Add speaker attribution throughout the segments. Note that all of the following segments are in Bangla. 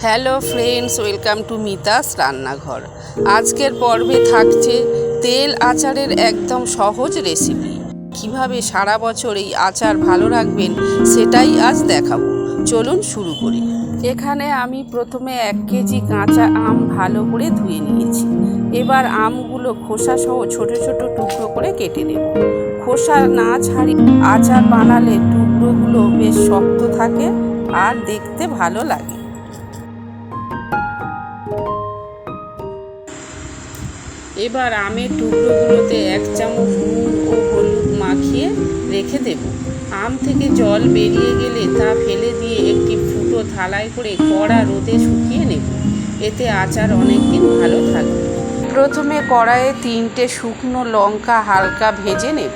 Speaker 1: Hello friends, welcome to Mita's রান্নাঘর। আজকের পর্বে থাকছে তেল আচারের একদম সহজ রেসিপি। কিভাবে সারা বছর এই আচার ভালো রাখবেন সেটাই আজ দেখাবো। চলুন শুরু করি। এখানে আমি প্রথমে 1 কেজি কাঁচা আম ভালো করে ধুয়ে নিয়েছি। এবার আমগুলো খোসা সহ ছোট ছোট টুকরো করে কেটে নেব। খোসা না ছাড়িয়ে আচার বানালে টুকরোগুলো বেশ শক্ত থাকে আর দেখতে ভালো লাগে। এবার আমের টুকরোগুলোতে 1 চামচ নুন ও হলুদ মাখিয়ে রেখে দেব। আম থেকে জল বেরিয়ে গেলে তা ফেলে দিয়ে একটি ফুটো থালায় করে কড়া রোদে শুকিয়ে নেব। এতে আচার অনেক দিন ভালো থাকবে। প্রথমে কড়াইয়ে 3টে শুকনো লঙ্কা হালকা ভেজে নেব।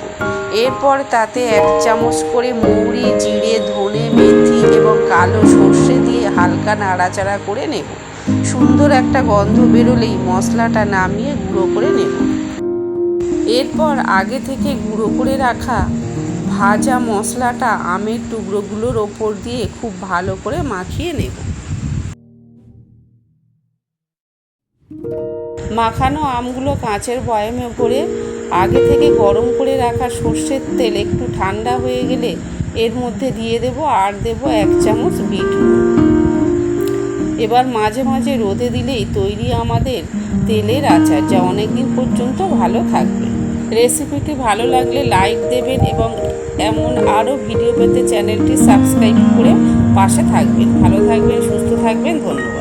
Speaker 1: এরপর তাতে 1 চামচ করে মৌরি, জিরে, ধনে, মেথি এবং কালো সর্ষে দিয়ে হালকা নাড়াচাড়া করে নেব। সুন্দর একটা গন্ধ বেরোলেই মশলাটা নামিয়ে গুঁড়ো করে নেব। এরপর আগে থেকে গুঁড়ো করে রাখা ভাজা মশলাটা আমের টুকরোগুলোর ওপর দিয়ে খুব ভালো করে মাখিয়ে নেব। মাখানো আমগুলো কাঁচের বয়ামে করে আগে থেকে গরম করে রাখা সর্ষের তেল একটু ঠান্ডা হয়ে গেলে এর মধ্যে দিয়ে দেব আর দেব 1 চামচ বিট নুন। এবার মাঝে মাঝে রোদে দিলেই তৈরি আমাদের তেলের আচার, যা অনেক দিন পর্যন্ত ভালো থাকবে। রেসিপিটি ভালো লাগলে লাইক দেবেন এবং এমন আরও ভিডিও পেতে চ্যানেলটি সাবস্ক্রাইব করে পাশে থাকবেন। ভালো থাকবেন, সুস্থ থাকবেন। ধন্যবাদ।